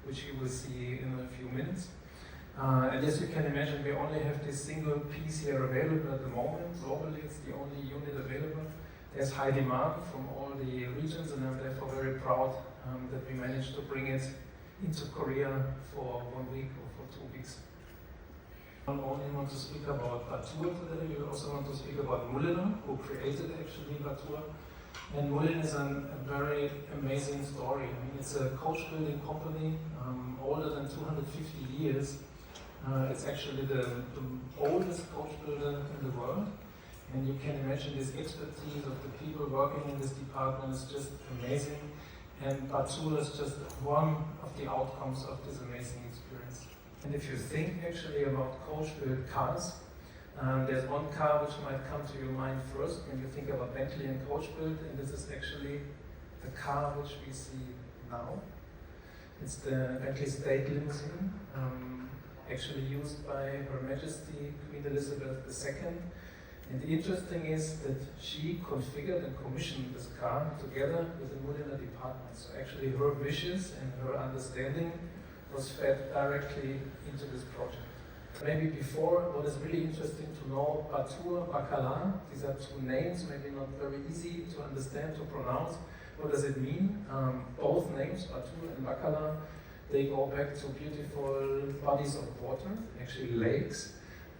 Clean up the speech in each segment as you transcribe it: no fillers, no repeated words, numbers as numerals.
which you will see in a few minutes. And as you can imagine, we only have this single piece here available at the moment. Globally, it's the only unit available. There's high demand from all the regions, and I'm therefore very proud that we managed to bring it into Korea for 1 week or for 2 weeks. I don't only want to speak about Batur today, we also want to speak about Mulliner, who created actually Batur. And Mullin is a very amazing story. I mean, it's a coach building company older than 250 years. It's actually the oldest coach builder in the world. And you can imagine this expertise of the people working in this department is just amazing. And Batur is just one of the outcomes of this amazing experience. And if you think actually about coach-built cars, there's one car which might come to your mind first when you think about Bentley and coach-built, and this is actually the car which we see now. It's the Bentley State Limousine, actually used by Her Majesty Queen Elizabeth II. And the interesting is that she configured and commissioned this car together with the Mulliner department. So actually her wishes and her understanding was fed directly into this project. Maybe before, what is really interesting to know, Batur, Bacala, these are two names, maybe not very easy to understand, to pronounce. What does it mean? Both names, Batur and Bacala, they go back to beautiful bodies of water, actually lakes.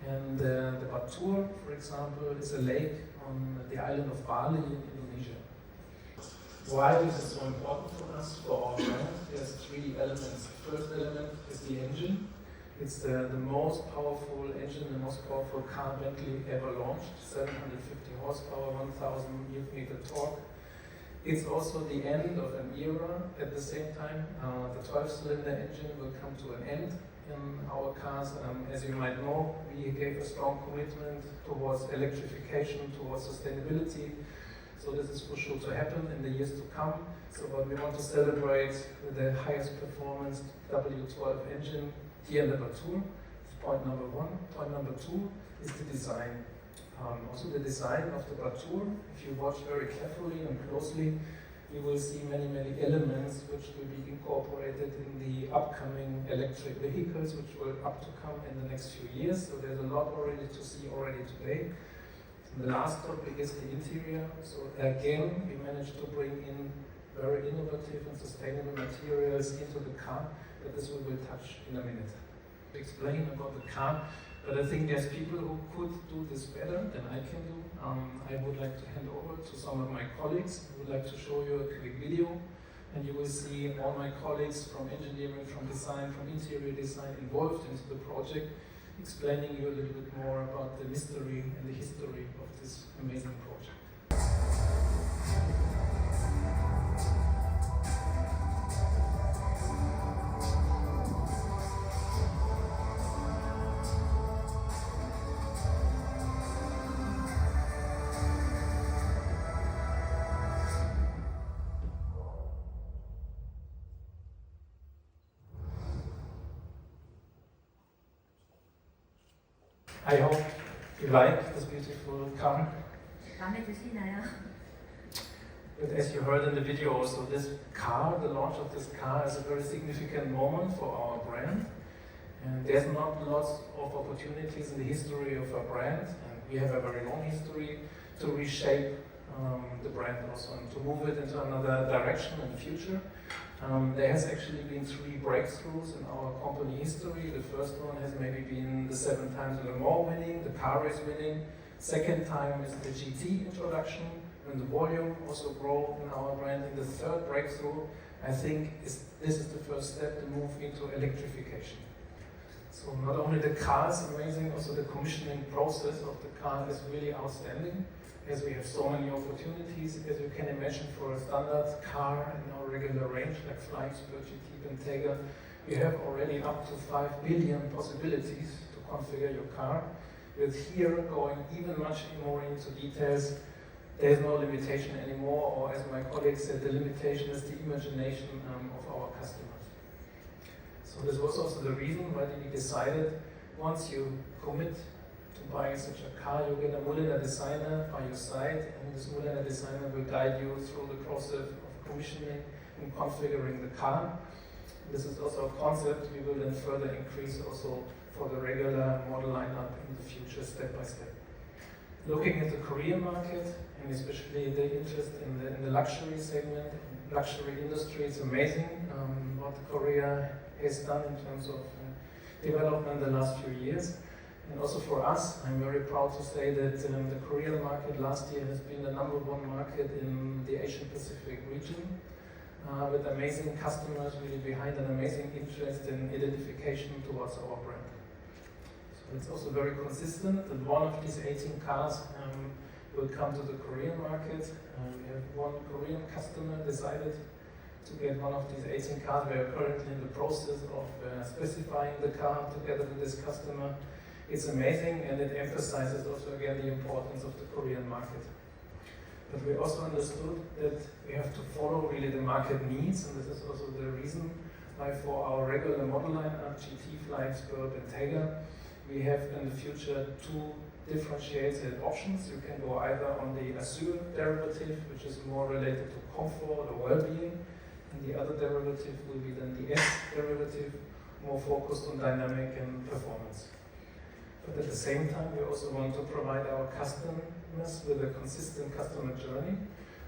And the Batur, for example, is a lake on the island of Bali in Indonesia. Why this is so important for us, for our brand? There's 3 elements. The first element is the engine. It's the most powerful engine, the most powerful car Bentley ever launched, 750 horsepower, 1000 Newton-meter torque. It's also the end of an era. At the same time, the 12-cylinder engine will come to an end in our cars. As you might know, we gave a strong commitment towards electrification, towards sustainability. So this is for sure to happen in the years to come. So what we want to celebrate with the highest performance W12 engine here in the Batur. That's point number 1. Point number 2 is the design. Also the design of the Batur, if you watch very carefully and closely, you will see many elements which will be incorporated in the upcoming electric vehicles, which will come in the next few years. So there's a lot already to see already today. And the last topic is the interior. So again, we managed to bring in very innovative and sustainable materials into the car, but this we will touch in a minute. To explain about the car, but I think there's people who could do this better than I can do. I would like to hand over to some of my colleagues. I would like to show you a quick video, and you will see all my colleagues from engineering, from design, from interior design involved into the project, explaining you a little bit more about the mystery and the history of this amazing project. I hope you like this beautiful car. But as you heard in the video also, this car, the launch of this car is a very significant moment for our brand. And there's not lots of opportunities in the history of our brand, and we have a very long history to reshape the brand also and to move it into another direction in the future. There has actually been 3 breakthroughs in our company history. The first one has maybe been the 7 times Le Mans winning, the car race winning. Second time is the GT introduction, when the volume also grew in our brand. And the third breakthrough, I think, this is the first step to move into electrification. So not only the car is amazing, also the commissioning process of the car is really outstanding, as we have so many opportunities, as you can imagine, for a standard car in our regular range, like Flying Spur, GT, Bentayga, we have already up to 5 billion possibilities to configure your car. With here going even much more into details, there's no limitation anymore, or as my colleague said, the limitation is the imagination of our customers. So this was also the reason why we decided, once you commit buying such a car, you get a Mulliner designer by your side, and this Mulliner designer will guide you through the process of commissioning and configuring the car. This is also a concept we will then further increase also for the regular model lineup in the future, step by step. Looking at the Korean market, and especially the interest in the luxury segment, luxury industry, it's amazing what Korea has done in terms of development the last few years. And also for us, I'm very proud to say that the Korean market last year has been the #1 market in the Asian Pacific region, with amazing customers really behind an amazing interest and identification towards our brand. So it's also very consistent that one of these 18 cars will come to the Korean market. We have one Korean customer decided to get one of these 18 cars. We are currently in the process of specifying the car together with this customer. It's amazing, and it emphasizes also again the importance of the Korean market. But we also understood that we have to follow really the market needs, and this is also the reason why for our regular model lineup, GT, Fly, Skirt and Tiger, we have in the future 2 differentiated options. You can go either on the Azure derivative, which is more related to comfort or well-being, and the other derivative will be then the S derivative, more focused on dynamic and performance. But at the same time, we also want to provide our customers with a consistent customer journey.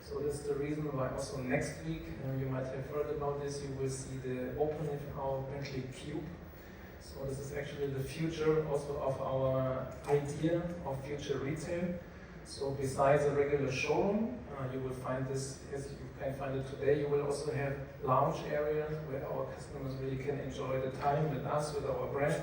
So that's the reason why also next week, you might have heard about this, you will see the opening of our Bentley Cube. So this is actually the future also of our idea of future retail. So besides a regular showroom, you will find this, as you can find it today, you will also have lounge areas where our customers really can enjoy the time with us, with our brand,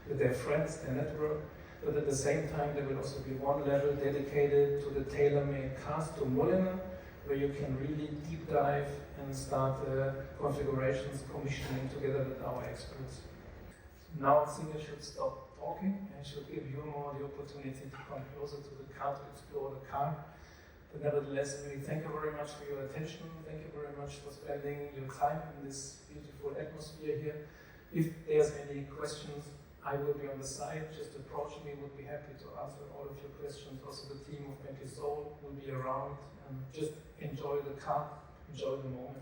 with their friends, their network. But at the same time, there will also be one level dedicated to the tailor-made cars to Mulliner, where you can really deep dive and start configurations, commissioning together with our experts. Now I think I should stop talking and should give you more the opportunity to come closer to the car, to explore the car. But nevertheless, really thank you very much for your attention. Thank you very much for spending your time in this beautiful atmosphere here. If there's any questions, I will be on the side. Just approach me, would be happy to answer all of your questions. Also the team of Bentley Soul will be around. Just enjoy the car, enjoy the moment.